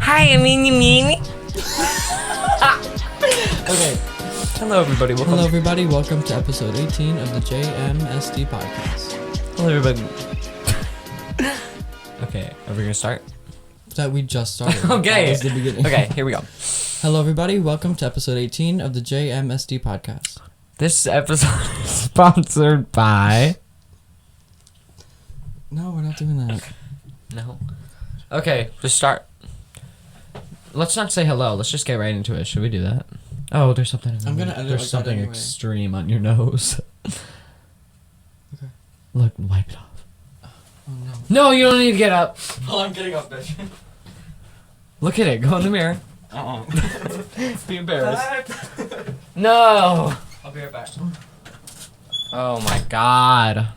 Hi, I mean, you mean? Okay. Hello, everybody. Welcome to episode 18 of the JMSD podcast. Hello, everybody. Okay, are we gonna start? That we just started. Okay. That was the beginning. Okay, here we go. Hello, everybody. Welcome to episode 18 of the JMSD podcast. This episode is sponsored by... No, we're not doing that. No. Okay, just start. Let's not say hello. Let's just get right into it. Should we do that? Oh, there's something. I'm gonna edit There's like something that anyway. extreme on your nose. Okay. Look, wipe it off. Oh no. No, you don't need to get up. Oh, I'm getting up, bitch. Look at it. Go in the mirror. Be embarrassed. No. I'll be right back. Oh my god.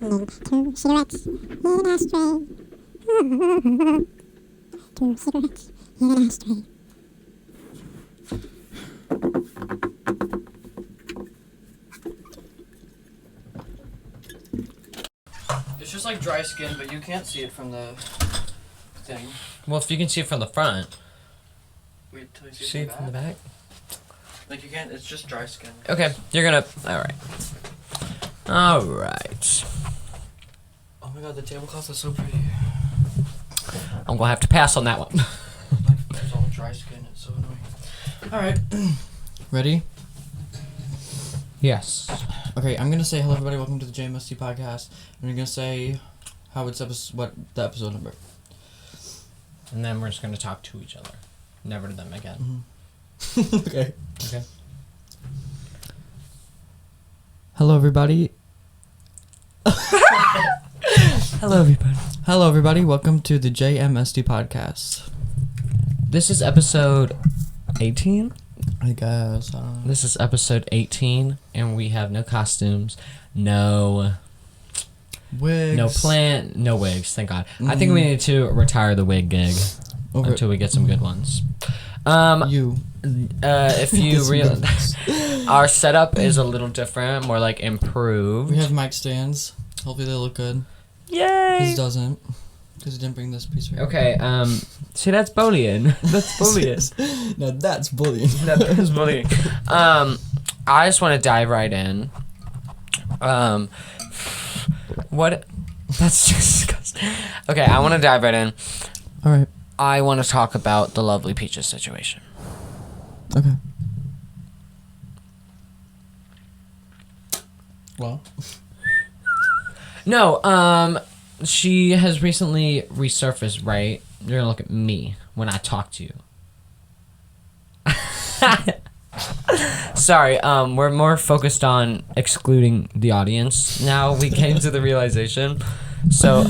Two cigarettes in an ashtray. Two cigarettes in an ashtray. It's just like dry skin, but you can't see it from the thing. Well, if you can see it from the front. Wait till you See it from the back? Like you can't. It's just dry skin. Okay, you're gonna... Alright. Alright. Oh my god, the tablecloth is so pretty. I'm gonna have to pass on that one. Like, it's all dry skin. It's so annoying. All right. Ready? Yes. Okay, I'm gonna say hello, everybody. Welcome to the JMSD podcast. And you're gonna say how it's what the episode number. And then we're just gonna talk to each other. Never to them again. Mm-hmm. Okay. Okay. Hello, everybody. Hello, everybody. Hello, everybody. Welcome to the JMSD podcast. This is episode 18? I guess. I don't know. This is episode 18, and we have no costumes, no Wigs. no wigs, thank God. I think we need to retire the wig gig Over until we get some good ones. you. If you realize, our setup is a little different, more like improved. We have mic stands. Hopefully they look good. Yay! His doesn't. Because he didn't bring this piece right. Okay, see, that's bullying. That's bullying. Now that's bullying. That is bullying. I just want to dive right in. What? That's just disgusting. Okay, I want to dive right in. All right. I want to talk about the Lovely Peaches situation. Okay. Well. No, she has recently resurfaced, right? You're gonna look at me when I talk to you. Sorry, we're more focused on excluding the audience now. We came to the realization. So,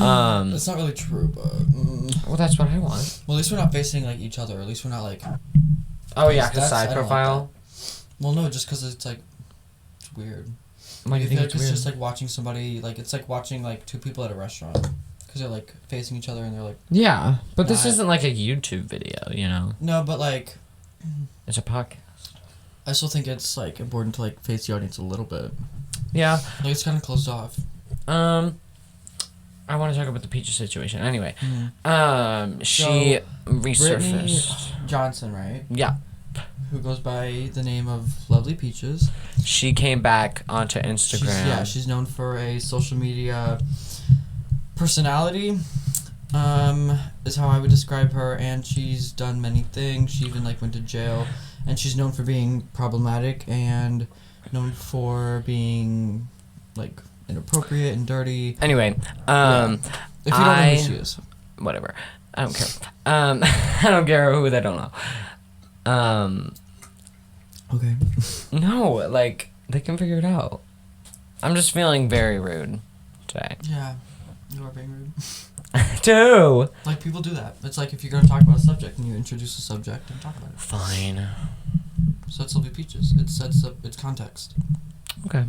It's not really true, but. well, that's what I want. Well, at least we're not facing like each other. At least we're not like. Oh yeah, the That's- side I don't like profile. Well, no, just because it's like. It's weird. Why do you I think feel it's like weird? it's just like watching somebody. Like it's like watching like two people at a restaurant. Because they're like facing each other and they're like. Yeah, but this Not- isn't like a YouTube video, you know? No, but like. It's a podcast. I still think it's like important to like face the audience a little bit. Yeah. Like it's kind of closed off. I want to talk about the Peaches situation. Anyway, she So, resurfaced. Brittany Johnson, right? Yeah. Who goes by the name of Lovely Peaches. She came back onto Instagram. She's known for a social media personality. Is how I would describe her, and she's done many things. She even like went to jail, and she's known for being problematic and known for being like inappropriate and dirty. Anyway, If you don't know who she is, whatever. I don't care. I don't care who they don't know. okay. No, like they can figure it out. I'm just feeling very rude today. Yeah, you are being rude. Too. Like people do that. It's like if you're gonna talk about a subject and you introduce a subject and talk about it. Fine. So that's Lovely Peaches. It sets up its context. Okay.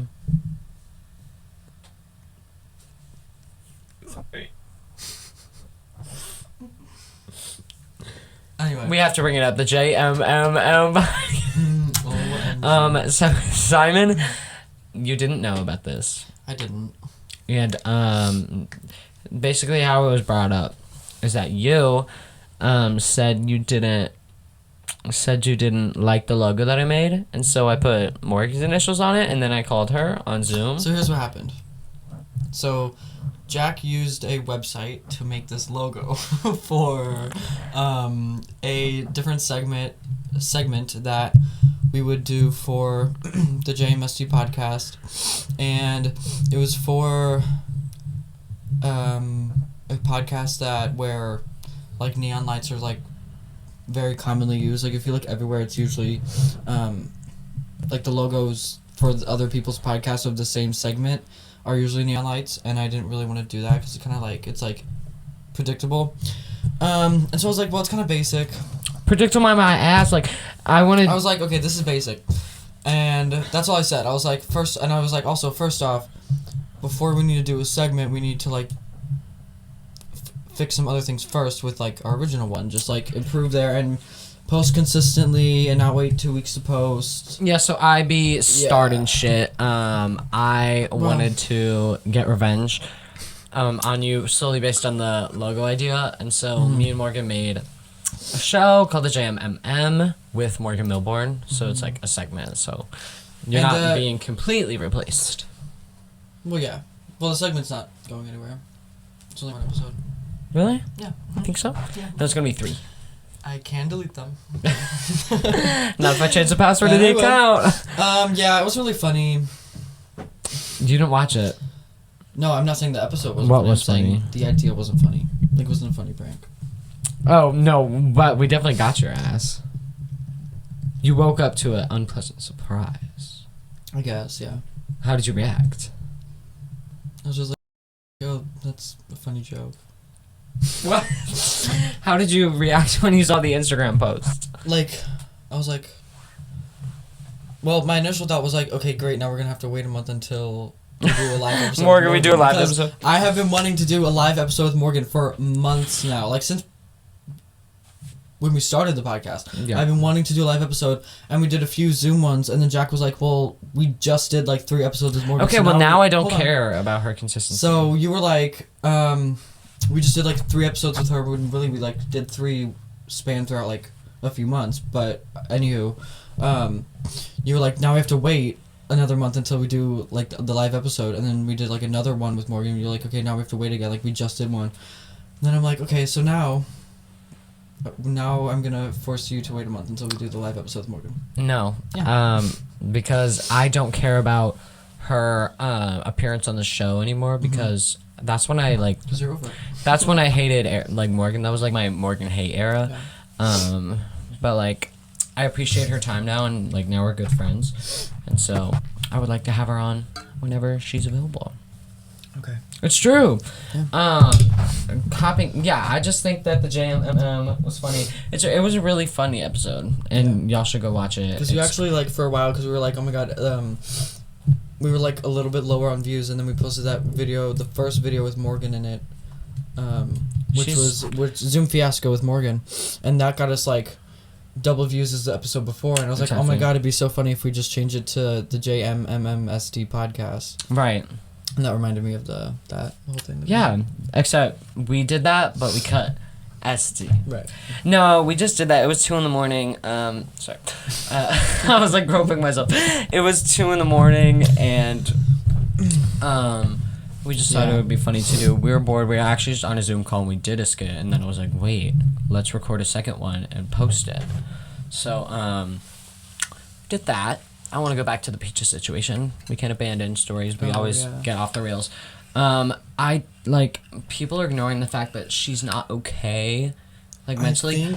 Anyway. We have to bring it up. The JMMM. So Simon, you didn't know about this. I didn't. And basically how it was brought up is that you said you didn't like the logo that I made, and so I put Morgan's initials on it, and then I called her on Zoom. So here's what happened. So Jack used a website to make this logo for a different segment that we would do for the JMSD podcast, and it was for a podcast where like neon lights are like very commonly used. Like if you look everywhere, it's usually like the logos for the other people's podcasts of the same segment are usually neon lights, and I didn't really want to do that because it's kind of like predictable. And so I was like, well, it's kind of basic. Predictable my ass. Like I was like, okay, this is basic, and that's all I said. I was like, first off, before we need to do a segment, we need to like fix some other things first with like our original one, just like improve there and post consistently and not wait 2 weeks to post. Yeah, so I be starting shit. I wanted to get revenge on you solely based on the logo idea, and so me and Morgan made a show called the JMMM with Morgan Milbourne, so it's like a segment, so you're not being completely replaced. Well, yeah. Well, the segment's not going anywhere. It's only one episode. Really? Yeah. I think so? Yeah. There's gonna be 3. I can delete them. Not if I change the password to the account. Yeah, it was really funny. You didn't watch it. No, I'm not saying the episode wasn't What funny. was I'm saying funny? the idea wasn't funny. Like, it wasn't a funny prank. Oh, no, but we definitely got your ass. You woke up to an unpleasant surprise. I guess, yeah. How did you react? I was just like, yo, that's a funny joke. What? How did you react when you saw the Instagram post? Like, I was like, well, my initial thought was like, okay, great, now we're gonna have to wait a month until we do a live episode. Morgan, we do a live because episode. I have been wanting to do a live episode with Morgan for months now. Like, since when we started the podcast. Yeah. I've been wanting to do a live episode, and we did a few Zoom ones, and then Jack was like, well, we just did like 3 episodes with Morgan. Okay, so well now I don't hold on. care about her consistency. So you were like, we just did like 3 episodes with her, when really we like did 3 span throughout like a few months, but anywho, you were like, now we have to wait another month until we do like the live episode, and then we did like another one with Morgan, and you're like, okay, now we have to wait again, like we just did one. And then I'm like, okay, so now I'm gonna force you to wait a month until we do the live episode with Morgan. No, Yeah. because I don't care about her appearance on the show anymore, because that's when I like. Because you're over it. That's when I hated like Morgan. That was like my Morgan hate era. Yeah. But like, I appreciate her time now, and like now we're good friends, and so I would like to have her on whenever she's available. Okay. It's true. Yeah. I just think that the JMM was funny. It was a really funny episode, and y'all should go watch it. Because you actually, like, for a while, because we were like, oh my god, we were like a little bit lower on views, and then we posted that video, the first video with Morgan in it, which Zoom Fiasco with Morgan, and that got us like double views as the episode before, and I was like, oh my god, it'd be so funny if we just change it to the JMMSD podcast. Right. And that reminded me of that whole thing. Yeah, except we did that, but we cut SD. Right. No, we just did that. It was 2 a.m. Sorry. I was like groping myself. It was 2 a.m, and we just thought it would be funny to do. We were bored. We were actually just on a Zoom call, and we did a skit, and then I was like, wait, let's record a second one and post it. So, did that. I want to go back to the Peaches situation. We can't abandon stories. We always get off the rails. I like people are ignoring the fact that she's not okay, like mentally.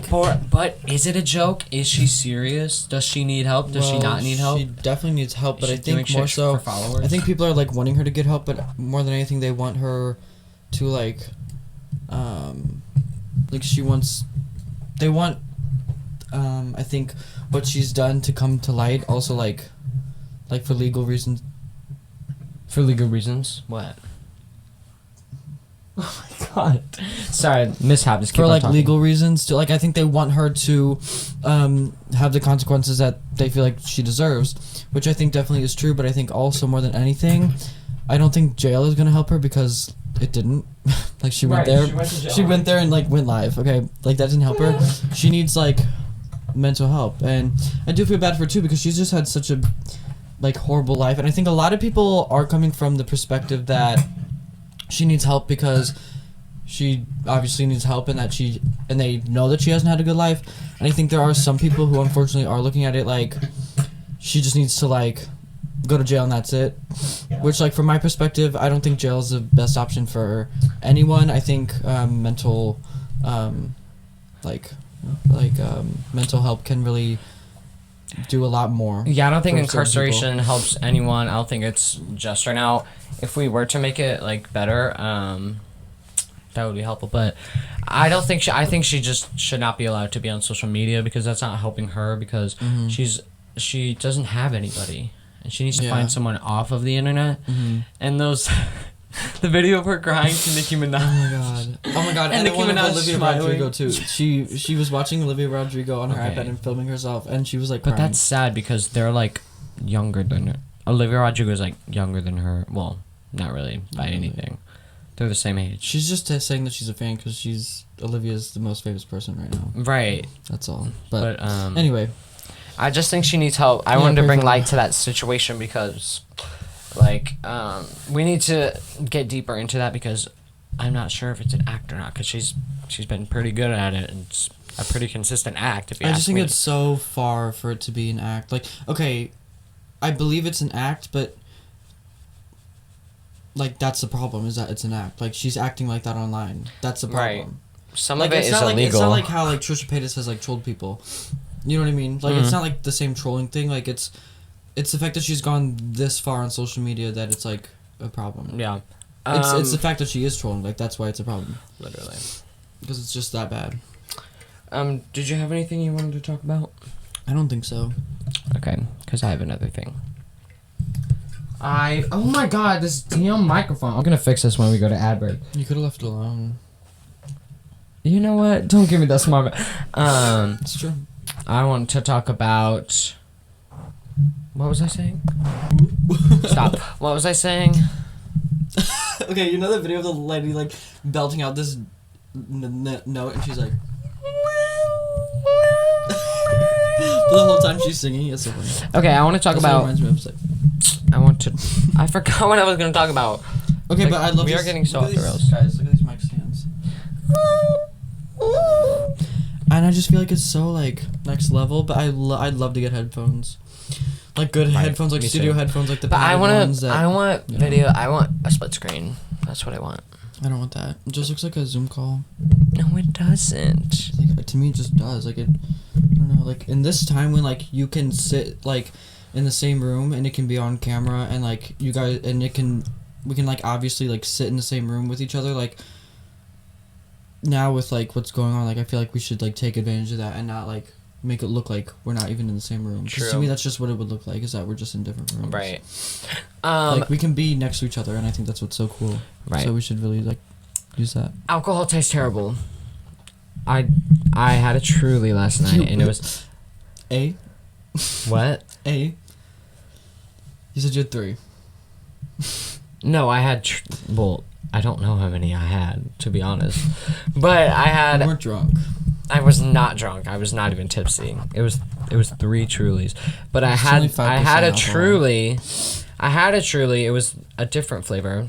But is it a joke? Is she serious? Does she need help? Does she not need help? She definitely needs help, but She's I think doing more shit so. for followers? I think people are like wanting her to get help, but more than anything, they want her to like she wants. They want. I think what she's done to come to light. Also, like for legal reasons. For legal reasons? What? Oh my god. Sorry, mishap. Just keep for on like talking. legal reasons. To like, I think they want her to have the consequences that they feel like she deserves, which I think definitely is true. But I think also more than anything, I don't think jail is gonna help her because it didn't. Like she went Right, there, she went to jail. she went there and like went live. Okay, like that didn't help her. She needs like mental help, and I do feel bad for her too because she's just had such a like horrible life. And I think a lot of people are coming from the perspective that she needs help because she obviously needs help and they know that she hasn't had a good life. And I think there are some people who unfortunately are looking at it like she just needs to like go to jail and that's it. Which like from my perspective, I don't think jail is the best option for anyone. I think mental mental help can really do a lot more. Yeah, I don't think for certain incarceration helps anyone. I don't think it's just right now. If we were to make it like better, that would be helpful. But I don't think I think she just should not be allowed to be on social media because that's not helping her because she doesn't have anybody and she needs to Yeah. find someone off of the internet. And those the video of her crying to Nicki Minaj. Oh my god! And And the Nicki one of Minaj Olivia smiling. Rodrigo too. She was watching Olivia Rodrigo on her Okay. iPad and filming herself, and she was like, But crying. that's sad because they're like younger than her. Olivia Rodrigo is like younger than her. Well, not really by Not really. anything. They're the same age. She's just saying that she's a fan because Olivia's the most famous person right now. Right. That's all. But But anyway, I just think she needs help. I Yeah, wanted to bring perfect. light to that situation because, like, we need to get deeper into that because I'm not sure if it's an act or not because she's been pretty good at it and it's a pretty consistent act. If you I ask just think me. it's so far for it to be an act. Like, okay, I believe it's an act, but like that's the problem is that it's an act. Like she's acting like that online. That's the problem. Right. Some Like of it it's is not like illegal. it's not like how like Trisha Paytas has like trolled people. You know what I mean? Like it's not like the same trolling thing. Like it's the fact that she's gone this far on social media that it's like a problem. Yeah. It's the fact that she is trolling. Like that's why it's a problem literally. because it's just that bad. Did you have anything you wanted to talk about? I don't think so. Okay, because I have another thing. Oh my god, this damn microphone. I'm gonna fix this when we go to ad break. You could have left it alone. You know what? Don't give me that smart. It's true. I want to talk about. What was I saying? Stop. What was I saying? Okay, you know the video of the lady like belting out this note and she's like. But the whole time she's singing, it's so funny. Okay, I want to talk That's what it about. reminds me of, like, I forgot what I was gonna talk about. okay, Like, but I love we are this- getting so look off at the these- rails. Guys, look at these mic stands. And I just feel like it's so like next level, but I'd love to get headphones, like good Right, headphones, like me studio too. headphones, like the. But I padded want ones to. that- I want you know. video. I want a split screen. That's what I want. I don't want that. It just looks like a Zoom call. No, it doesn't. Like to me, it just does. Like it. I don't know. Like in this time when like you can sit like in the same room and it can be on camera and like you guys and we can like obviously like sit in the same room with each other like. Now with like what's going on, like I feel like we should like take advantage of that and not like make it look like we're not even in the same room. 'Cause to True. me, that's just what it would look like is that we're just in different rooms. Right. Like we can be next to each other, and I think that's what's so cool. Right. So we should really like use that. Alcohol tastes terrible. I had a Truly last night and it was A. what? A. You said you had 3. No, I had well, I don't know how many I had to be honest, but I You had. weren't drunk. I was not drunk. I was not even tipsy. It was 3 Trulies, but I It's only had 5% a alcohol. Truly. I had a Truly. It was a different flavor.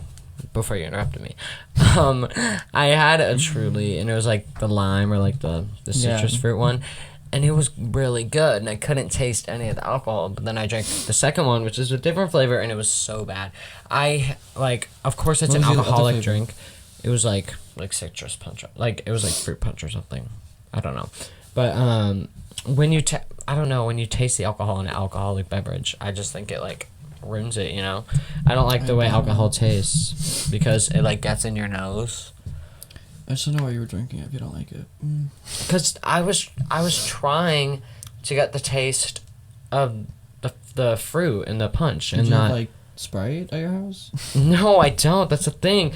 Before you interrupted me, I had a Truly, and it was like the lime or like the citrus fruit one, and it was really good. And I couldn't taste any of the alcohol. But then I drank the second one, which is a different flavor, and it was so bad. Of course, it's What an was the other alcoholic flavor? drink. It was like citrus punch, like it was like fruit punch or something. I don't know, but when you I don't know when you taste the alcohol in an alcoholic beverage, I just think it like ruins it. You know, I don't like the way alcohol tastes because it like gets in your nose. I just don't know why you were drinking it if you don't like it. Because I was trying to get the taste of the fruit and the punch Did and you not have, like Sprite at your house? No, I don't. That's the thing.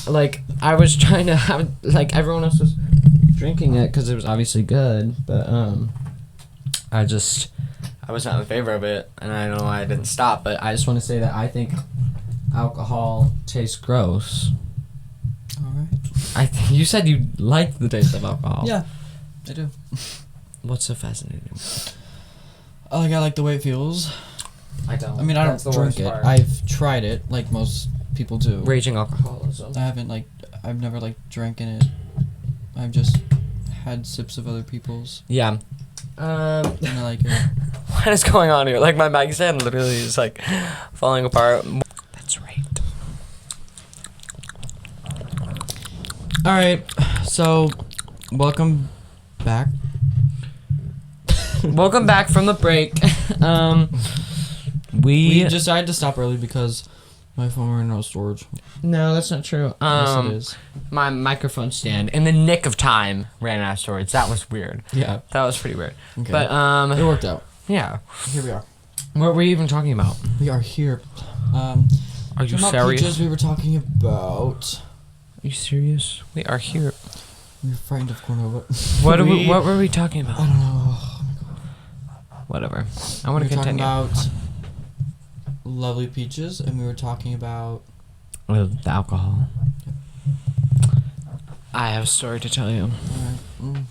Like, I was trying to have, like, everyone else was drinking it because it was obviously good, but, I was not in favor of it, and I don't know why I didn't stop, but I just want to say that I think alcohol tastes gross. Alright. You said you liked the taste of alcohol. Yeah, I do. What's so fascinating? I like the way it feels. I don't. I mean, I That's don't the drink worst it. part. I've tried it, like most people do. Raging alcoholism. I haven't, like, I've never, like, drank in it. I've just had sips of other people's, Yeah. and I like it. What is going on here? Like, my mic stand literally is, like, falling apart. That's right. Alright, so, welcome back. Welcome back from the break. We decided to stop early because my phone ran out of storage. No, that's not true. Yes, it is. My microphone stand in the nick of time ran out of storage. That was weird. Yeah. That was pretty weird. Okay. But It worked out. yeah. Here we are. What were we even talking about? We are here. Are you talking about serious? peaches, we were talking about. Are you serious? We are here. We were frightened of Cornova. What were we talking I about? don't know. Whatever. I want We to were talking continue. about lovely peaches, and we were talking about. The alcohol. I have a story to tell you. Alright.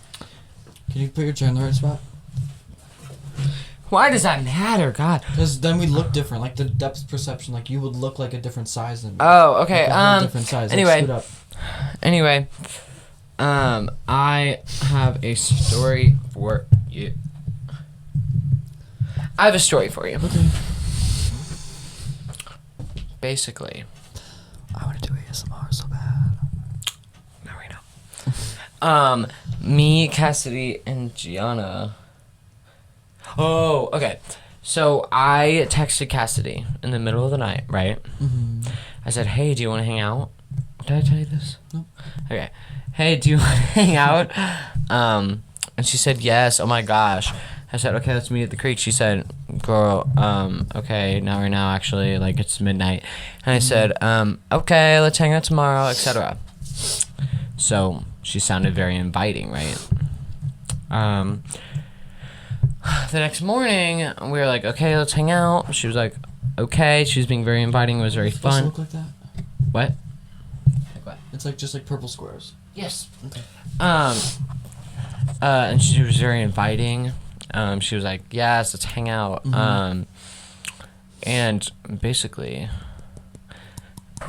Can you put your chair in the right spot? Why does that matter? God. Because then we look different, like the depth perception. Like you would look like a different size than me. Oh, okay. Like a whole different size. Like, anyway. scoot up. Anyway, I have a story for you. I have a story for you. Okay. Basically, I want to do ASMR so bad. no, right now. Me, Cassidy, and Gianna. Oh, okay. So I texted Cassidy in the middle of the night, right? Mm-hmm. I said, "Hey, do you want to hang out?" Did I tell you this? Nope. Okay. Hey, do you want to hang out? And she said yes. Oh my gosh. I said, okay, let's meet at the creek. She said, girl, okay, right now, actually, like, it's midnight. And I said, okay, let's hang out tomorrow, etc. So she sounded very inviting, right? The next morning, we were like, okay, let's hang out. She was like, okay. She was being very inviting. It was very Does it fun. look like that? What? Like what? It's like just like purple squares. Yes. Okay. And she was very inviting. She was like, yes, let's hang out. Mm-hmm. And basically,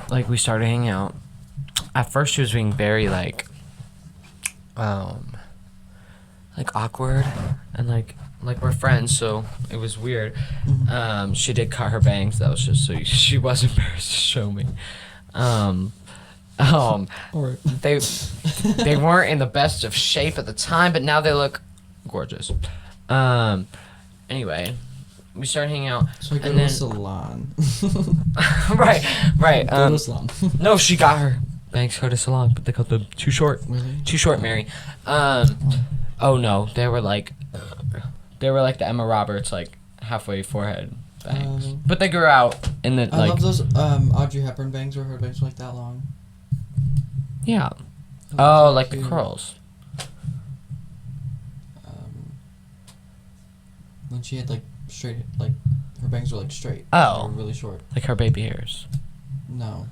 like, we started hanging out. At first, she was being very, like awkward. And, like we're friends, so it was weird. Mm-hmm. She did cut her bangs. That was just so she was embarrassed to show me. Alright. They weren't in the best of shape at the time, but now they look gorgeous. Anyway, we started hanging out. So I go and to a then salon. right. Go to a salon. No, she got her bangs cut a salon, but they cut them too short. Really? Too short, Mary. Oh no, they were like the Emma Roberts, like halfway forehead bangs, but they grew out in the I love those Audrey Hepburn bangs where her bangs were like that long. Yeah. Those Oh, are like the cute. curls. When she had like straight, like her bangs were like straight. Oh. They were really short. Like her baby hairs. No,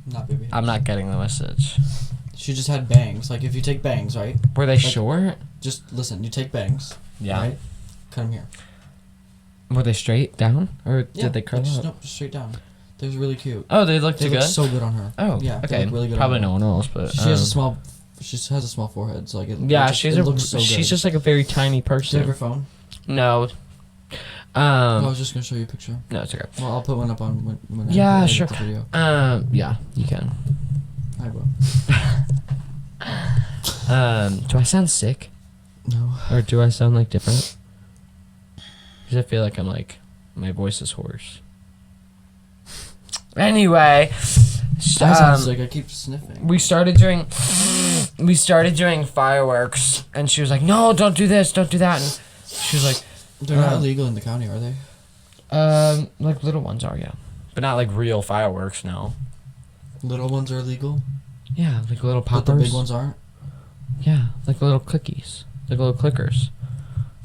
not baby. I'm not getting the message. She just had bangs. Like if you take bangs, right? Were they Like- short? Just listen. You take bangs. Yeah. Right. Cut them here. Were they straight down, or Yeah, did they curl like, just, up? no, just straight down. They was really cute. Oh, they looked They too look good. so good on her. Oh, Yeah, they okay. look really good on Probably her. no one else, but She has a small. She has a small forehead, so like it. Yeah, it just, she's it looks so she's good. just like a very tiny Do you have her person. phone? No. I was just gonna show you a picture. No, it's okay. Well, I'll put one up on when Yeah, I edit sure. the video. Yeah, you can. I will. Do I sound sick, No. or do I sound like different? Because I feel like I'm like my voice is hoarse. Anyway, I sound sick. I keep sniffing. we started doing fireworks, and she was like, "No, don't do this, don't do that." And she was like, They're not illegal in the county, are they? like little ones are, yeah, but not like real fireworks. No. Little ones are illegal, Yeah, like little poppers. but the big ones aren't. Yeah, like little cookies, like little clickers,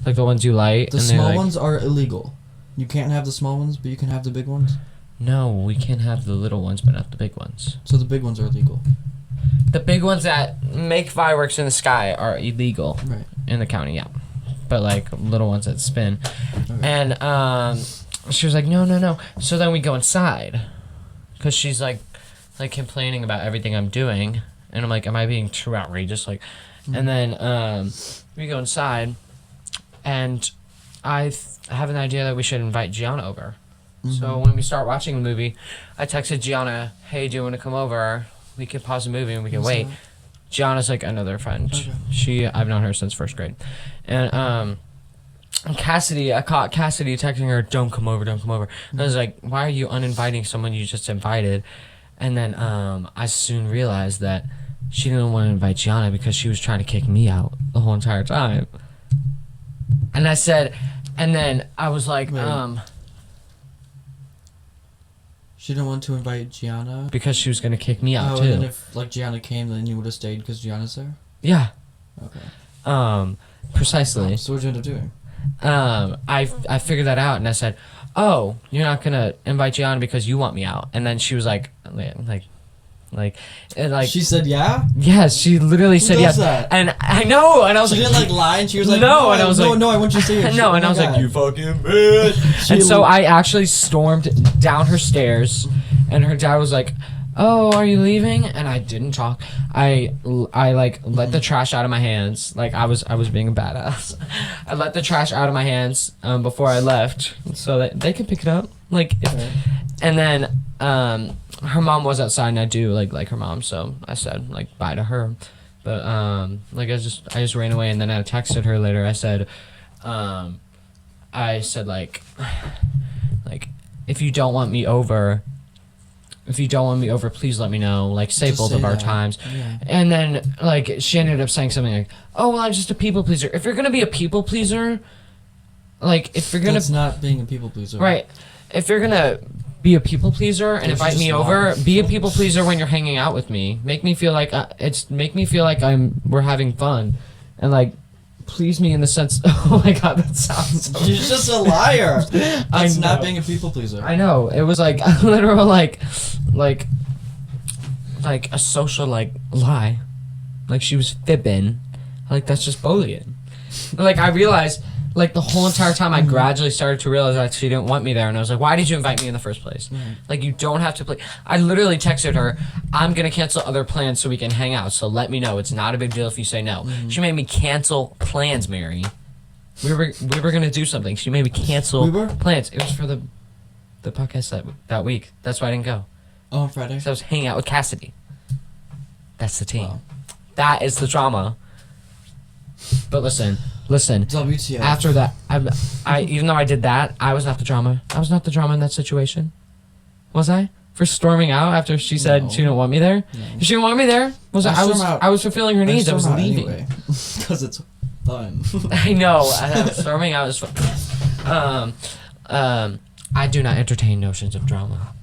like the ones you light. The and small like, ones are illegal. You can't have the small ones, but you can have the big ones. No, we can't have the little ones, but not the big ones. So the big ones are illegal. The big ones that make fireworks in the sky are illegal Right. in the county. Yeah, but like little ones that spin, Okay. and she was like, no. So then we go inside, cause she's like complaining about everything I'm doing, and I'm like, am I being too outrageous? Like, and then we go inside, and I have an idea that we should invite Gianna over. So when we start watching the movie, I texted Gianna, hey, do you want to come over? We can pause the movie and we can Who's wait. that? Gianna's like another friend. Okay. I've known her since first grade. And Cassidy, I caught Cassidy texting her, don't come over. And I was like, why are you uninviting someone you just invited? And then I soon realized that she didn't want to invite Gianna because she was trying to kick me out the whole entire time. And I said, and then I was like, Wait. She didn't want to invite Gianna. because she was going to kick me out Oh, too. and then if like Gianna came, then you would have stayed because Gianna's there. Yeah. Okay. Precisely. So what did you end up doing? I figured that out and I said, oh, you're not gonna invite Gianna because you want me out. And then she was like, She said yeah. yes, she literally said does yes. that? And I know, and I was She like, didn't like lie, and she was like, No, and I was like, no, I want you to say it. no, and I was like, you fucking bitch. And so I actually stormed down her stairs, and her dad was like, oh, are you leaving? And I didn't talk. I like let the trash out of my hands. Like I was being a badass. I let the trash out of my hands before I left, so that they could pick it up. Like, and then her mom was outside, and I do like her mom, so I said like bye to her. But like I just ran away, and then I texted her later. I said like if you don't want me over. If you don't want me over, please let me know. Like, save Just both say of our that. times. Yeah. And then, like, she ended up saying something like, oh, well, I'm just a people pleaser. If you're going to be a people pleaser, like, if you're going That's to... not being a people pleaser. Right. If you're going to be a people pleaser and There's invite me just over, not. be a people pleaser when you're hanging out with me. Make me feel like we're having fun. And, like, please me in the sense... Oh, my God, that sounds so... You're just a liar. I That's not know. being a people pleaser. I know. It was like a literal like a social like lie. Like she was fibbing. Like that's just bullying. Like I realized like the whole entire time I gradually started to realize that she didn't want me there, and I was like, why did you invite me in the first place? Right. Like you don't have to play. I literally texted her, I'm gonna cancel other plans so we can hang out. So let me know. It's not a big deal if you say no. She made me cancel plans, Mary. We were gonna do something. She made me cancel We were? plans. It was for the podcast that week. That's why I didn't go. Oh, on Friday. So I was hanging out with Cassidy. That's the team. Wow. That is the drama. But listen. WTF. After that, I even though I did that, I was not the drama. I was not the drama in that situation. Was I? For storming out after she said No. she didn't want me there. No. If she didn't want me there, I was fulfilling her needs. I was leaving. Because it's fun. I know. I was storming out was fun. I do not entertain notions of drama.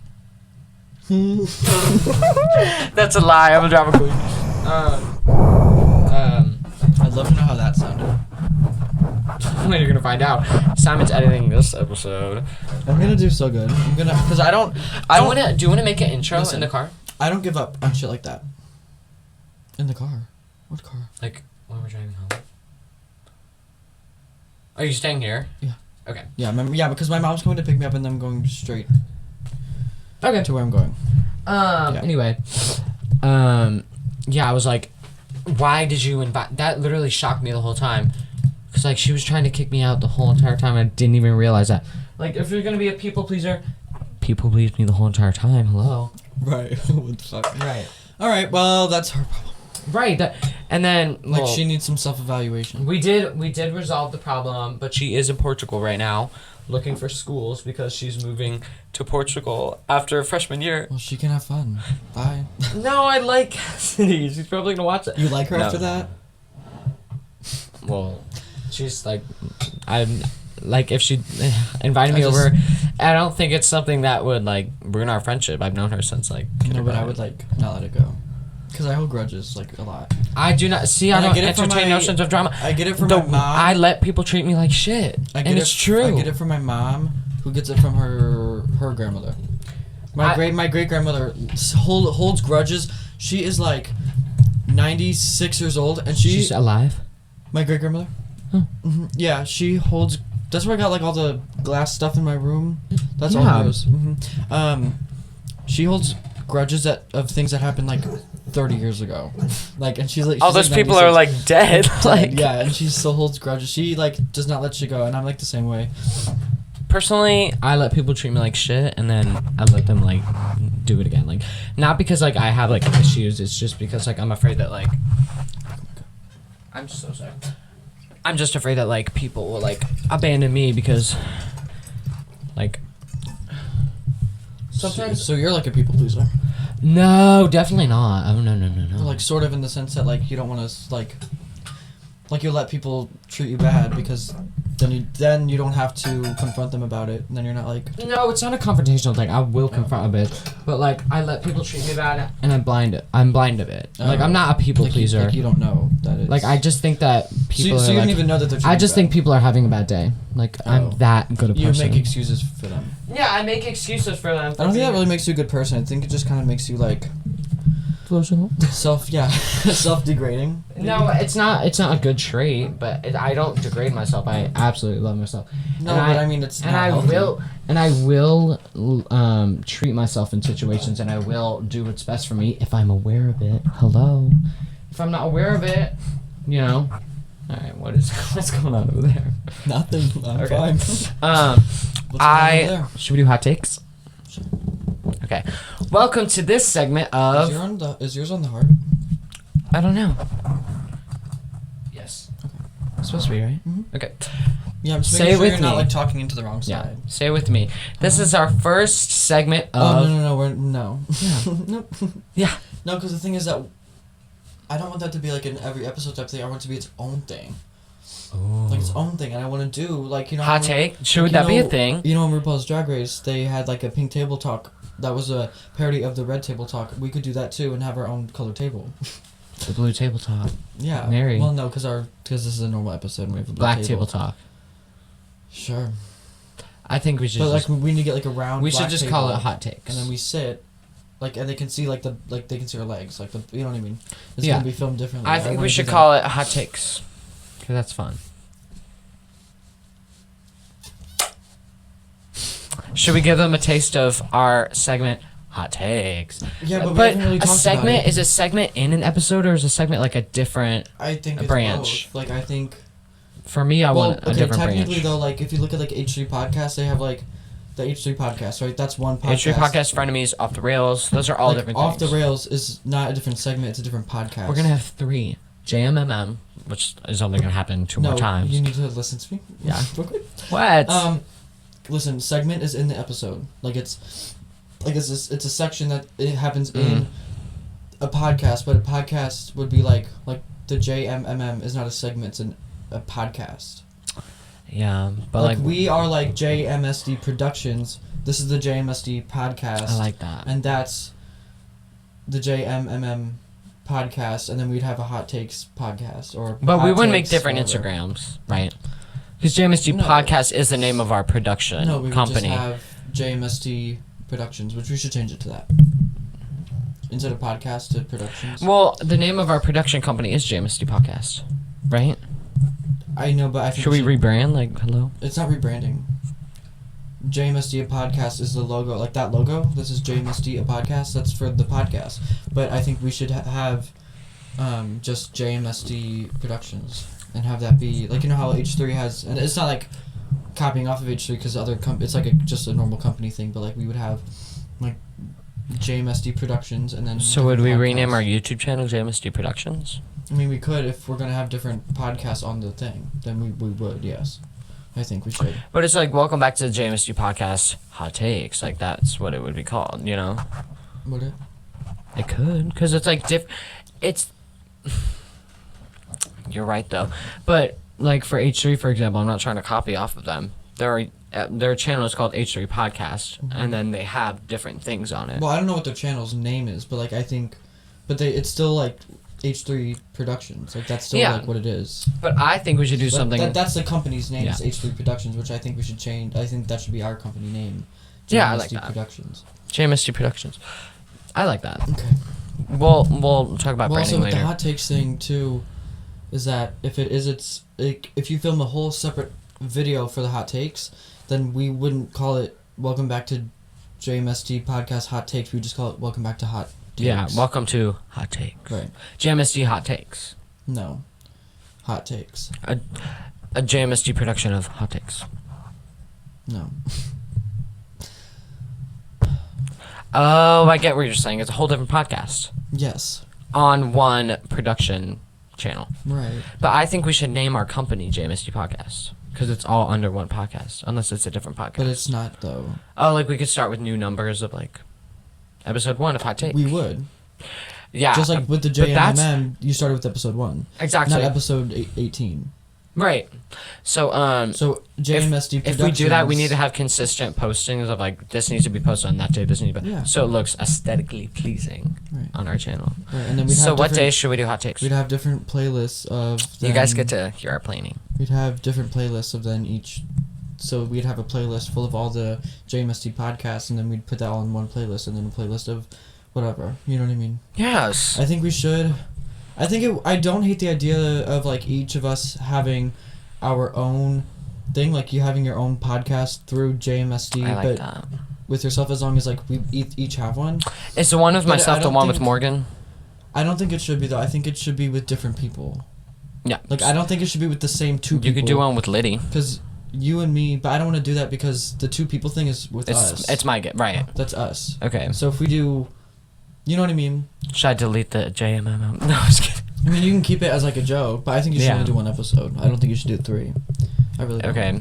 That's a lie. I'm a drama queen. I'd love to know how that sounded. When you're gonna find out. Simon's editing this episode. I'm gonna do so good. I'm gonna, cause I don't. Do you wanna make an intro Listen. in the car? I don't give up on shit like that. In the car. What car? Like when we're driving home. Are you staying here? Yeah. Okay. Yeah, because my mom's coming to pick me up and then I'm going straight Okay. to where I'm going. Anyway. Yeah, I was like, why did you invite? That literally shocked me the whole time. Because, like, she was trying to kick me out the whole entire time. I didn't even realize that. Like, if you're going to be a people pleaser, people please me the whole entire time. Hello. Right. What the fuck? Right. Alright, well, that's her problem. Right. And then, Like, well, she needs some self-evaluation. we did resolve the problem, but she is in Portugal right now looking for schools because she's moving to Portugal after freshman year. Well, she can have fun. Bye. No, I like Cassidy. She's probably going to watch it. You like her No. after that? Well, she's like, like if she invited me I just- over, I don't think it's something that would like ruin our friendship. I've known her since like. No, but I kindergarten. would like not let it go. Because I hold grudges like a lot. I do not see. I And I don't get it from entertain my- notions of drama. I get it from The- my mom. I let people treat me like shit, I get and it, it's true. I get it from my mom, who gets it from her grandmother. My great grandmother holds grudges. She is like 96 years old, and She's alive. my great grandmother. Oh. Yeah, she holds. That's where I got like all the glass stuff in my room. That's all Yeah. hers. She holds grudges of things that happened like 30 years ago. Like, and she's like. All she's those people are 96. like dead. Like Yeah, and she still holds grudges. She like does not let shit go, and I'm like the same way. personally, I let people treat me like shit, and then I let them like do it again. Like, not because like I have like issues. It's just because like I'm afraid that like. I'm so sorry. I'm just afraid that like people will like abandon me because, like. Sometimes. So you're like a people pleaser. No, definitely not. Oh no. Like sort of in the sense that like you don't want to like you let people treat you bad because then you don't have to confront them about it, and then you're not like. No, it's not a confrontational thing. I will confront a bit, but like I let people treat me bad, and I'm blind of it. Like I'm not a people like pleaser. You don't know that it's. Like I just think that people. So are, you like, don't even know that they're. I just treating think people are having a bad day. Like Oh. I'm that good a you person. make excuses for them. Yeah, I make excuses for them. I don't think that really makes you a good person. I think it just kind of makes you like delusional. self degrading. No, it's not. It's not a good trait, but I don't degrade myself. I absolutely love myself. No, And but I mean it's. And not I healthy. will treat myself in situations, and I will do what's best for me if I'm aware of it. Hello. If I'm not aware of it, you know. All right, what's going on over there? Nothing. I'm Okay. fine. What's going on over there? Should we do hot takes? Sure. Okay. Welcome to this segment of. Is yours on the heart? I don't know. Yes. Okay. It's supposed to be right. Mhm. Okay. Yeah, I'm just Say making sure with you're not me. like talking into the wrong Yeah. side. Say it with me. This is our first segment Oh of. no, no. Yeah. Nope. Yeah. No, because the thing is that I don't want that to be like an every episode type thing. I want it to be its own thing, like its own thing, and I want to do like Hot take. Should that be a thing? You know, in RuPaul's Drag Race, they had like a pink table talk. That was a parody of the red table talk. We could do that too and have our own color table. The blue tabletop. Yeah. Mary. Well, no, because this is a normal episode. And we have a blue Black table. tabletop. Sure. I think we should. But Just, like we need to get like a round. we should black just call it table, hot takes. And then we sit, like, and they can see like they can see our legs, like you know what I mean. It's Yeah. gonna be filmed differently. I think we wanna should do call it hot takes, because that's fun. Should we give them a taste of our segment, hot takes? that. Yeah, but, we But haven't really a talked segment about it. is a segment in an episode, or is a segment like a different? I think a it's branch. both. Like I think. For me, I Well, want a okay, different technically branch. though, like if you look at like H3 podcasts, they have like the H3 podcast, right? That's one podcast. History podcast, frenemies, off the rails. Those are all Like, different Off things. the rails is not a different segment; it's a different podcast. We're gonna have 3. JMMM, which is only gonna happen two more times. You need to listen to me. Yeah. Real quick. What? Listen, segment is in the episode. It's a section that it happens in a podcast, but a podcast would be like the JMMM is not a segment; it's a podcast. Yeah, but Like we are like JMSD Productions. This is the JMSD podcast. I like that. And that's the JMMM podcast, and then we'd have a hot takes podcast or. But we Hot wouldn't make Takes, different whatever. Instagrams, right? Because JMSD No. Podcast is the name of our production No, we company. would just have JMSD Productions, which we should change it to that. Instead of podcast to productions. Well, the name of our production company is JMSD Podcast, right? I know, but I think Should we rebrand? Like, hello? It's not rebranding. JMSD a podcast is the logo, like that logo. This is JMSD a podcast. That's for the podcast. But I think we should have just JMSD Productions and have that be like you know how H3 has, and it's not like copying off of H3 because it's like just a normal company thing. But like we would have like JMSD Productions and then. So would we podcasts. rename our YouTube channel JMSD Productions? I mean, we could if we're gonna have different podcasts on the thing. Then we would, yes. I think we should. But it's like, welcome back to the JMSD Podcast Hot Takes. Like, that's what it would be called, you know? Would it? It could, because it's like it's. You're right though, but like for H3, for example, I'm not trying to copy off of them. Their channel is called H3 Podcast, and then they have different things on it. Well, I don't know what their channel's name is, but like I think, it's still like H3 Productions. Like that's still like what it is. But I think we should do something. That's the company's name is Yeah. H3 Productions, which I think we should change. I think that should be our company name. Yeah, I like that. Productions. JMSD Productions. I like that. Okay. We'll talk about Well, also branding with the later. hot takes thing too, is that if you film a whole separate video for the hot takes, then we wouldn't call it "Welcome Back to JMSD Podcast Hot Takes." We would just call it "Welcome Back to Hot Takes." Yeah, welcome to Hot Takes. Right. JMSD Hot Takes. No. Hot Takes. A JMSD production of Hot Takes. No. Oh, I get what you're saying. It's a whole different podcast Yes. on one production channel. Right. But I think we should name our company JMSD Podcast because it's all under one podcast, unless it's a different podcast. But it's not though. Oh, like we could start with new numbers of like episode 1 of Hot Take. We would. Yeah. Just like with the but that's- JMMM, you started with episode 1. Exactly. Not episode 18. Right. So So JMSD if we do that, we need to Productions- have consistent postings of like this needs to be posted on that day. This needs to be Yeah. so it looks aesthetically pleasing Right. on our channel. Right, and then we'd So have what different- days should we do Hot Takes? We'd have different playlists of. You guys them- get to hear our planning. We'd have different playlists of then each. So we'd have a playlist full of all the JMSD podcasts, and then we'd put that all in one playlist, and then a playlist of whatever. You know what I mean? Yes. I think we should. I don't hate the idea of like each of us having our own thing, like you having your own podcast through JMSD, I like but that. with yourself, as long as like we each have one. Is the one with But I myself the don't one with think- Morgan? I don't think it should be though. I think it should be with different people. Yeah. Like I don't think it should be with the same two people. You could do one with Liddy. Because you and me, but I don't want to do that because the two people thing is with us. It's my get right. That's us. Okay. So if we do, you know what I mean? Should I delete the JMMM? No, I was kidding. I mean, you can keep it as like a joke, but I think you should Yeah. only do one episode. I don't think you should do 3. I really don't. Okay.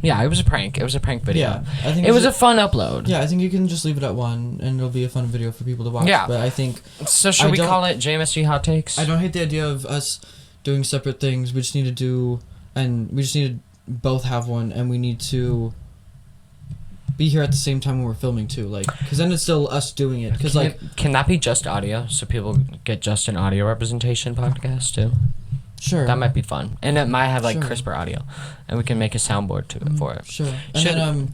Yeah, it was a prank. It was a prank video. Yeah, I think It was a fun upload. Yeah, I think you can just leave it at 1, and it'll be a fun video for people to watch. Yeah. But I think So should I we don't- call it JMSG Hot Takes? I don't hate the idea of us doing separate things. We just need to do, and we just need to both have one, and we need to be here at the same time when we're filming too. Like, because then it's still us doing it. Because Can that be just audio so people get just an audio representation podcast too? sure. That might be fun, and it might have like Sure. crisper audio, and we can make a soundboard to it for it. Sure. And Should- then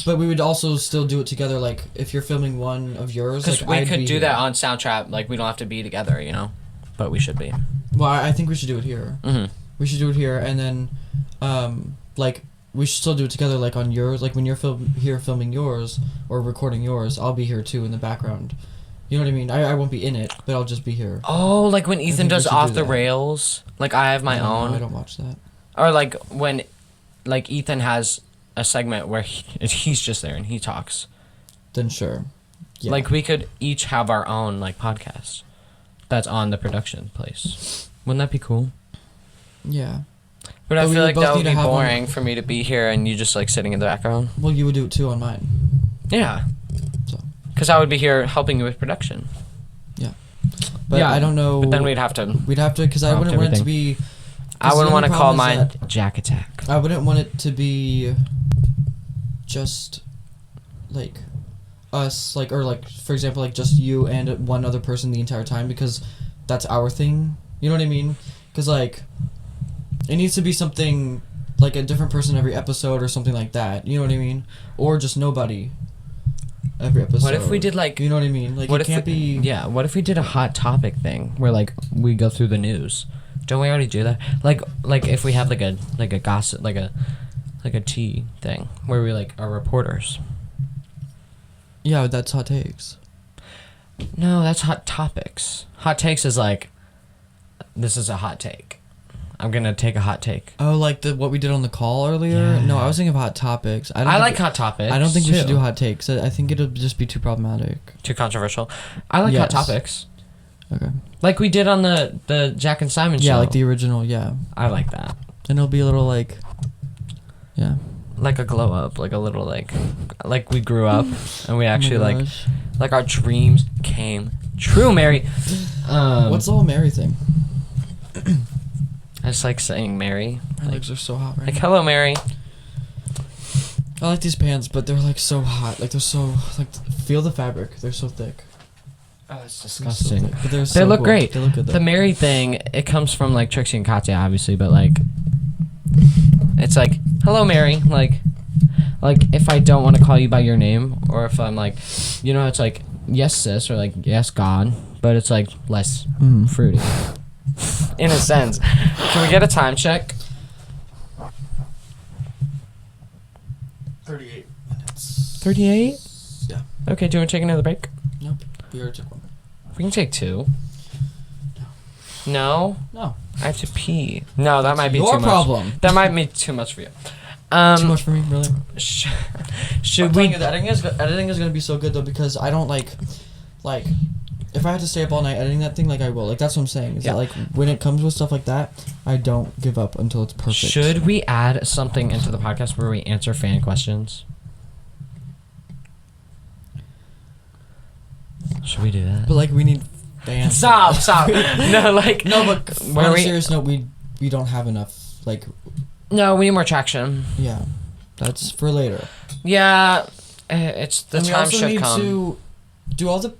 but we would also still do it together. Like if you're filming one of yours, Because like we I'd could be do here. that on Soundtrap. Like we don't have to be together, you know, but we should be. Well, I think we should do it here. Mm-hmm. We should do it here, and then, like we should still do it together. Like on yours, like when you're filming yours or recording yours, I'll be here too in the background. You know what I mean? I won't be in it, but I'll just be here. Oh, like when Ethan think we does should Off do the that. Rails. Like I have my I don't know, own. I don't watch that. Or like when, like Ethan has a segment where he's just there and he talks. Then sure. Yeah. Like we could each have our own like podcast that's on the production place. Wouldn't that be cool? Yeah. But I But we feel would like both that would need be to have one- boring for me to be here and you just like sitting in the background. Well, you would do it too on mine. Yeah. So. Because I would be here helping you with production. But Yeah, I don't know. But then we'd have to. We'd have to, because I prompt wouldn't want it to everything. be. I 'cause wouldn't the want to only call problem is mine Jack Attack. I wouldn't want it to be just like us, like, or like, for example, like just you and one other person the entire time, because that's our thing. You know what I mean? Because like, it needs to be something like a different person every episode or something like that. You know what I mean? Or just nobody every episode. What if we did like? You know what I mean? Like, What it if can't we, be. Yeah. What if we did a hot topic thing where like we go through the news? Don't we already do that? Like if we have like a gossip like a tea thing where we like are reporters. Yeah, that's hot takes. No, that's hot topics. Hot takes is like, this is a hot take. I'm gonna take a hot take. Oh, like what we did on the call earlier? Yeah. No, I was thinking of hot topics. I think like hot topics. I don't think we should too. do hot takes. I think it'll just be too problematic. Too controversial. I like hot Yes. topics. Okay. Like we did on the Jack and Simon show. Yeah, like the original, yeah. I like that. And it'll be a little like, yeah. Like a glow up, like a little like we grew up and we actually Oh my gosh. like our dreams came true, Mary. What's the whole Mary thing? I just like saying Mary. My legs are so hot right Like, now. hello, Mary. I like these pants, but they're like so hot. Like they're so like feel the fabric. They're so thick. Oh, it's They're so disgusting. thick, but they're They so look cool. great. They look good though. The Mary thing, it comes from like Trixie and Katya, obviously, but like, it's like, hello, Mary. Like if I don't want to call you by your name, or if I'm like, you know, it's like, yes, sis, or like, yes, God, but it's like less fruity, in a sense. Can we get a time check? 38 minutes. 38? Yeah. Okay, do you want to take another break? Nope. We already took one. We can take 2. No? No. I have to pee. No, that might be Your too much. problem. That might be too much for you. Too much for me, really. Should I'm we? telling you, the editing is gonna be so good though, because I don't like if I had to stay up all night editing that thing, like I will. Like that's what I'm saying. Is Yeah. that like when it comes with stuff like that, I don't give up until it's perfect. Should we add something into the podcast where we answer fan questions? Should we do that? But like we need fans. Stop. No, like No, but Where on a we- serious note, we don't have enough. Like no, we need more traction. yeah, that's for later. Yeah, it's the And we time also should need come. to. Do all the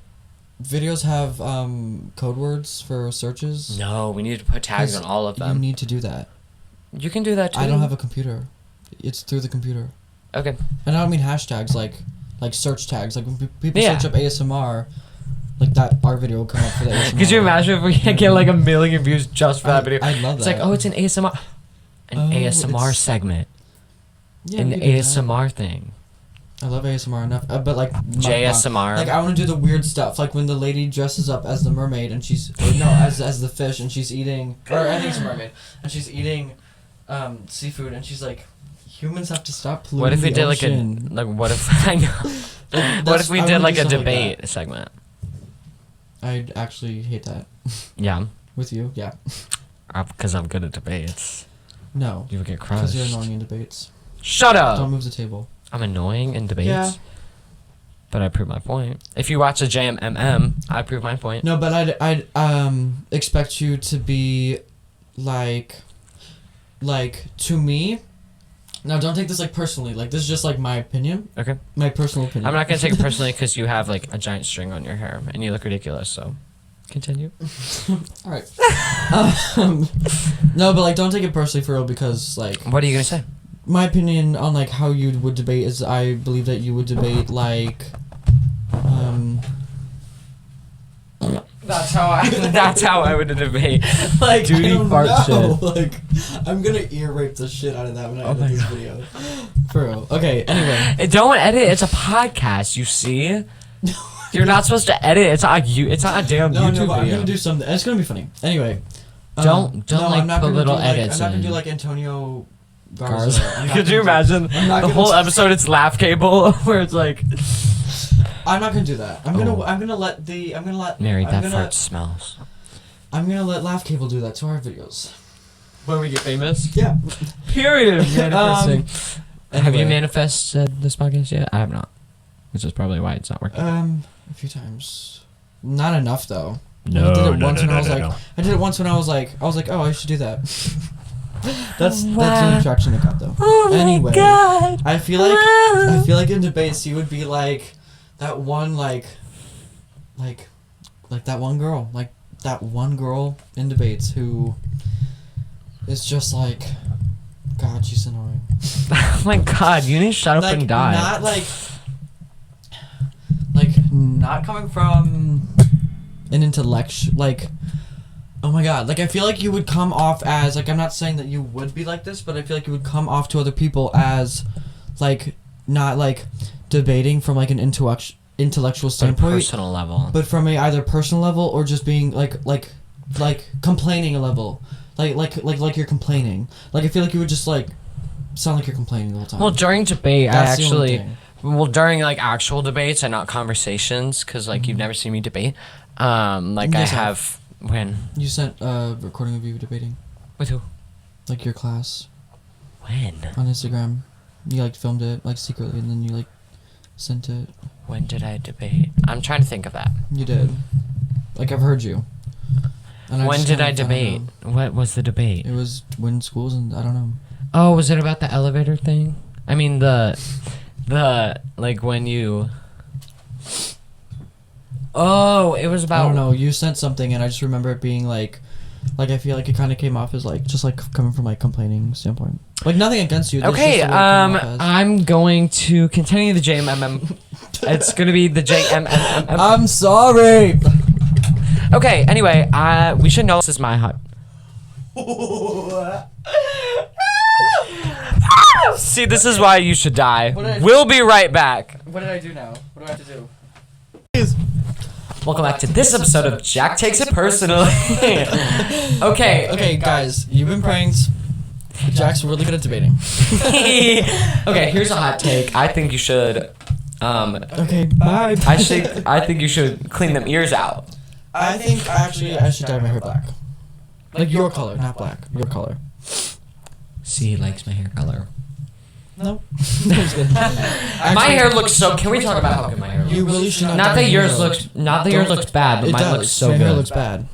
videos have code words for searches? No, we need to put tags on all of You them. need to do that. You can do that too. I don't have a computer. It's through the computer. Okay. And I don't mean hashtags like search tags. Like when people Yeah. search up ASMR, like that our video will come up for the ASMR. Could you imagine if we Yeah. get like 1 million views just for that video? I'd love It's that. like, oh, it's an ASMR. An Oh, ASMR it's- segment. Yeah, An we could do that. ASMR thing. I love ASMR enough, but like JSMR. Like I want to do the weird stuff, like when the lady dresses up as the mermaid and as the fish and she's eating, or I think it's a mermaid, and she's eating seafood and she's like, humans have to stop polluting What if we the did ocean. what if I know? What if we did like a debate segment? I'd actually hate that Yeah, with you. Yeah. because I'm good at debates. No. You would get Because crushed. you're annoying in debates. Shut Don't up! move the table. I'm annoying in debates. Yeah. But I prove my point. If you watch a JMMM, I prove my point. No, but I'd expect you to be like to me. Now don't take this like personally. Like this is just like my opinion. Okay. My personal opinion. I'm not gonna take it personally because you have like a giant string on your hair and you look ridiculous. So, continue. All right. No, but like don't take it personally for real because like What are you gonna say? my opinion on like how you would debate is I believe that you would debate like That's how I. That's how I would debate. like Duty I don't fart know. shit. Like I'm gonna ear rape the shit out of that when I Oh edit my this God. video. For real. Okay. Anyway. Don't edit. It's a podcast. You see. You're not supposed to edit. It's not you. It's not a damn No, YouTube no, but I'm video. gonna do something. It's gonna be funny. Anyway. Don't, like, I'm not put gonna little do, like, edits I'm not gonna do in. like Antonio Garza. I'm not Could you gonna do- imagine I'm not the gonna whole do- episode? It's laugh cable where it's like. I'm not gonna do that. I'm gonna let Mary, I'm that gonna, fart smells. I'm gonna let Laugh Cable do that to our videos. When we get famous. Yeah. Period. Manifesting. Have you Anyway. manifested this podcast yet? I have not. Which is probably why it's not working. A few times. Not enough though. No, I did it no, once no, when I no, was no, like no. I did it once when I was like oh I should do that. that's the Wow. only traction it got though. Oh Anyway, my god. I feel like in debates you would be like that one like that one girl in debates who is just like God, she's annoying. Oh my god, you need to shut up Like and die. not like not coming from an intellectual like oh my god, like I feel like you would come off as like I'm not saying that you would be like this, but I feel like you would come off to other people as like not like debating from like an intellectual On a standpoint, personal level. but from a either personal level or just being like complaining a level, like you're complaining. Like I feel like you would just like sound like you're complaining the whole time. Well, during debate, That's I the only actually. thing. Well, during like actual debates and not conversations, because like you've never seen me debate. Like Yes, I I have. When? You sent a recording of you debating, With who? like your class, When? on Instagram. You like filmed it like secretly, and then you like sent it. When did I debate? I'm trying to think of that. You did. Like I've heard you. And When just did kinda I debate? What was the debate? It was when schools and I don't know. Oh, was it about the elevator thing? I mean the like when you. Oh, it was about. I don't know. You sent something, and I just remember it being like I feel like it kind of came off as like just like coming from like complaining standpoint. Like nothing against you. Okay, I'm going to continue the JMMM. It's gonna be the JMMM. I'm sorry. Okay. Anyway, we should know this is my hot. See, this is why you should die. We'll be right back. What did I do now? What do I have to do? Welcome back to this episode of Jack Takes It Personally. Okay. Okay, guys, you've been pranked. Jack's really good at debating. Okay, here's a hot take. I think you should. Okay, bye. I think you should clean them ears out. I think actually I should dye my hair black. Like your color, not black. Your color. See, he likes my hair color. No. My hair looks so. Can we talk about how good my hair looks? You really should not. Not dye that your yours hair. looks. Not that yours looks bad, but It mine does. looks so my good. hair looks bad.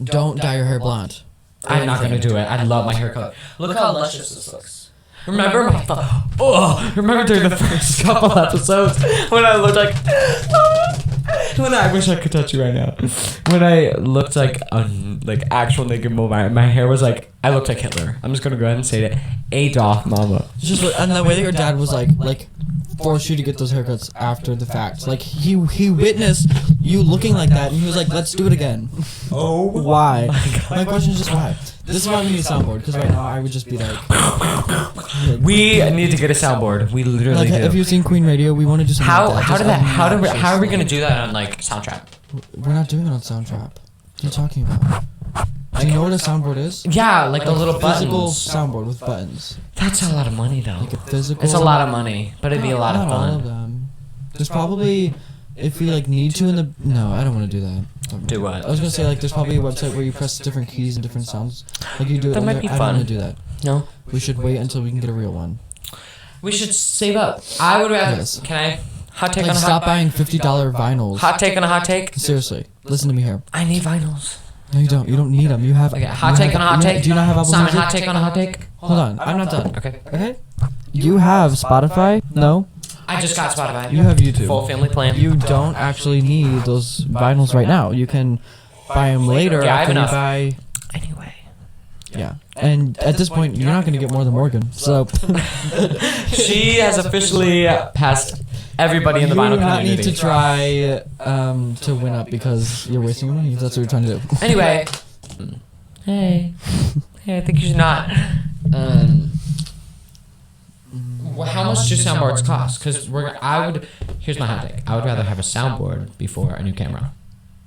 Don't dye your hair blonde. I'm not gonna do it. I love my hair color. Look how luscious this looks. Remember remember during the first couple episodes when I looked like when I wish I could touch you right now. When I looked like actual naked mobile, my hair was like I looked like Hitler. I'm just gonna go ahead and say it. Adolf Mama. Just and the way that your dad was like forced you to get those haircuts after the fact. Like he witnessed you looking like that, and he was like, "Let's do it again." Oh, why? My question is just why. This is why we need a soundboard, because right now I would just be like, we need to get a soundboard. We literally do. Have you seen Queen Radio? We want to do something. Like that. How are we gonna do that on like Soundtrap? We're not doing it on Soundtrap. What are you talking about? Do you know what a soundboard is? Yeah, like the little physical buttons. soundboard with buttons. That's a lot of money though. Like a physical. It's a lot of money, but it'd be a lot of Not all of fun. them. There's probably, if we like need to in the. No, I don't want to do that. Do what? I was gonna say like there's probably a website where you press different keys and different sounds. Like you do it. That on might there. be I don't fun. want to do that. No. We should wait until we can get a real one. We should save up. I would rather. Yes. Can I? Hot take Like on a stop hot. buying $50 vinyls. Hot take on a hot take. Seriously, listen to me here. I need vinyls. No, you don't. You don't need them. You have. Okay, hot you take have- on a hot you take. Do you not have Apple Simon, Music? hot take on a hot take. Hold on, I'm not done. Okay. Okay. You have Spotify? No. I just got Spotify. You have YouTube. Full family plan. You don't actually need those vinyls right now. You can buy them later Yeah, I have after you enough. buy. Anyway. Yeah. And at this point, you're not going to get more than Morgan. So She has officially passed everybody in the you vinyl do not need community. to try to win up because you're wasting your money if that's what you're trying to do. Anyway. Hey. Hey, I think you should not. How much do soundboards cost? Because here's my hot take. I would rather have a soundboard before a new camera.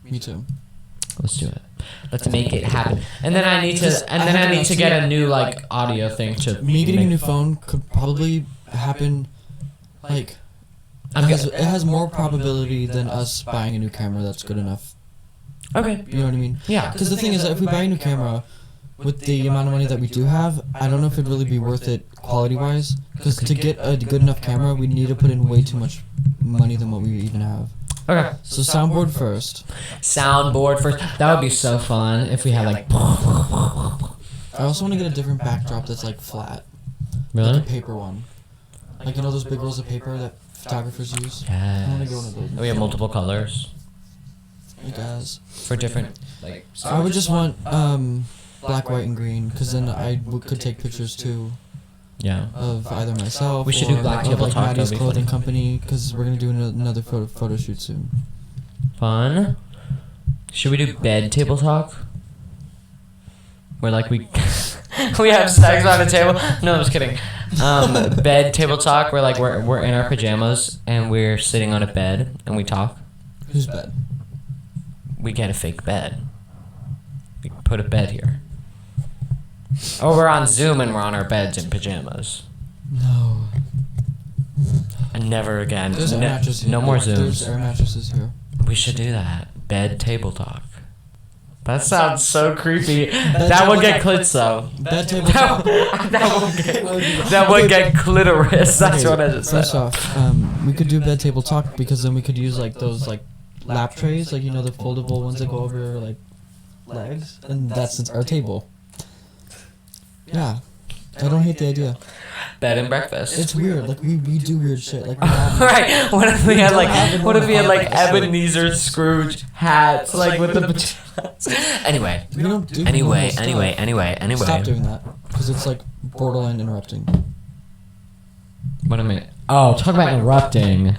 Me too. Let's do it. Let's make it happen. And then I need to get a new like audio thing to. Me getting a make- new phone could probably happen. Like I'm it has more probability than us buying a new camera that's good enough. Okay. You know what I mean? Yeah. Because the thing is that if we buy a new camera, with the amount of money that we do have, I don't know if it'd really be worth it quality-wise. Because to get a good enough camera, we need to put in way too much money than what we even have. Okay. So soundboard first. Soundboard first. That would be so fun if we had like. I also want to get a different backdrop that's like flat. Like Really? a paper one. Like you know those big rolls of paper that photographers use? I want to get one of Yes. those. We have multiple colors I guess. for different like. I would just want black, white, and green, because then I could take pictures too Yeah. of either myself. We should or do Black of, Table like Talk, Maddie's that'd be clothing funny. company, because we're gonna do another photo shoot soon. Fun. Should we do bed table talk? Where like we we have sex on a table? No, I'm just kidding. Bed table talk where like we're in our pajamas and we're sitting on a bed and we talk. Whose bed? We get a fake bed. We put a bed here. Or we're on Zoom and we're on our beds in pajamas. No. And never again. There's air mattresses here. No more There's Zooms. air mattresses here. We should do that. Bed table talk. That sounds so creepy. Bed That would table get talk. clits though. Bed table That talk. that would get clitoris. That's Okay, what I just First said. off, we could do bed table talk, because then we could use like those like lap trays, like you know the foldable ones that go over like legs, and that's our table. Yeah, I don't hate the idea. Bed and breakfast. It's weird. Like we do weird shit. Like we're not, Right. What if we had like? What if we had like Like, Ebenezer Scrooge hats, like with the pajamas? Anyway. we don't do Anyway. normal stuff. Stop doing that because it's like borderline interrupting. What am I? Oh, talk about interrupting.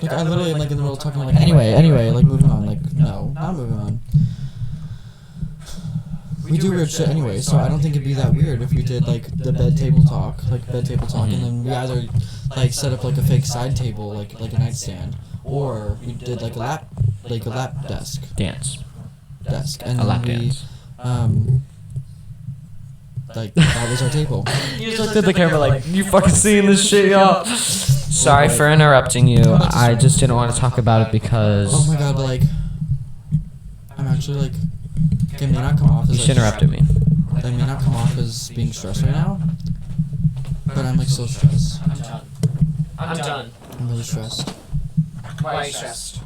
Like I literally am like in the middle of talking like anyway, like moving on. Like no, not moving on. We do weird shit anyway, so I don't think it'd be that weird if we did like the bed table talk, and then we either like set up like a fake side table, like a nightstand, or we did like a lap desk, and A lap then we dance. like that was our table. You just looked at the camera like, you fucking seeing this shit, y'all. Sorry for interrupting you. I just didn't want to talk about it because Oh my god, but like I'm actually like it may not come off as you like, interrupted me. It may not come off as being stressed right now, but I'm like so stressed. I'm done. I'm really stressed. Why are you stressed?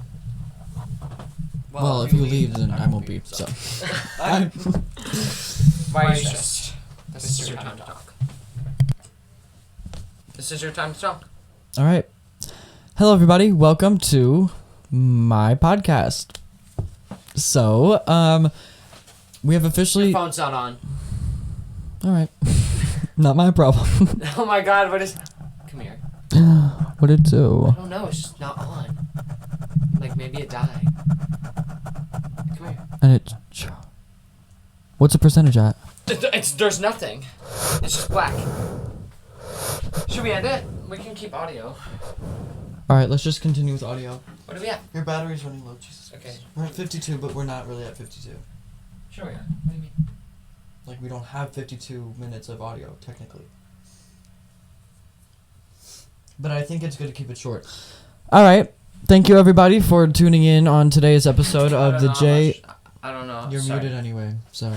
Well, if you leave, then I won't be. So. Why are you stressed? This is your time to talk. This is your time to talk. All right. Hello, everybody. Welcome to my podcast. So, we have officially. Your phone's not on. All right. Not my problem. Oh my god, what is... Come here. What did it do? I don't know, it's just not on. Like, maybe it died. Come here. And it. What's the percentage at? There's nothing. It's just black. Should we end it? We can keep audio. All right. Let's just continue with audio. What are we at? Your battery's running low. Jesus. Okay. We're at 52, but we're not really at 52. Sure we are. What do you mean? Like we don't have 52 minutes of audio technically. But I think it's good to keep it short. All right. Thank you everybody for tuning in on today's episode of the J. I don't know. You're Sorry. muted anyway, so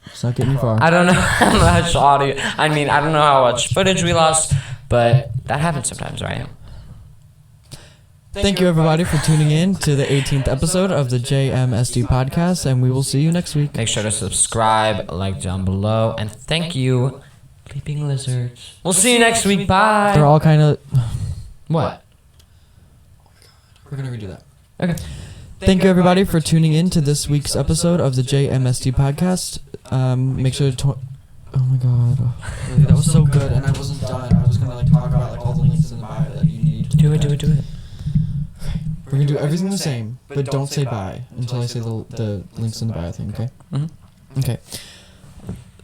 it's not getting you far. I don't know how much audio. I mean, I don't know how much footage we lost, but that happens sometimes, right? Thank you everybody for tuning in to the 18th episode of the JMSD podcast, and we will see you next week. Make sure to subscribe, like down below, and thank you, Leaping Lizards. We'll see you next week. Bye. They're all kind of. What? We're gonna redo that. Okay. Thank you everybody for tuning in to this week's episode of the JMSD podcast. Make sure to. Oh my god, really, that was so good, and I wasn't done. I was gonna like talk about like all the links in the bio that you need. Do it. We're gonna do everything the same, but don't say bye until I say the links in the bio thing, okay? Mm-hmm. Okay.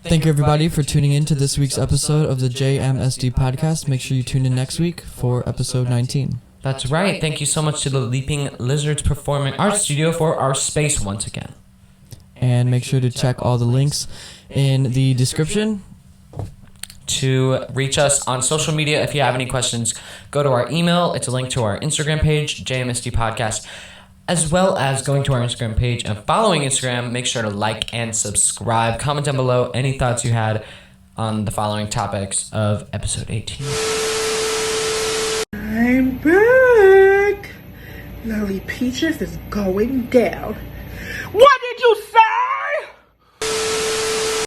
Thank you everybody for tuning in to this week's episode of the JMSD podcast. Make sure you tune in next week for episode 19. That's right. Thank you so much to the Leaping Lizards Performing Arts Studio for our space once again. And make sure to check all the links in the description. To reach us on social media, if you have any questions, go to our email. It's a link to our Instagram page, JMSD Podcast, as well as going to our Instagram page and following Instagram. Make sure to like and subscribe. Comment down below any thoughts you had on the following topics of episode 18. I'm back. Lily Peaches is going down. What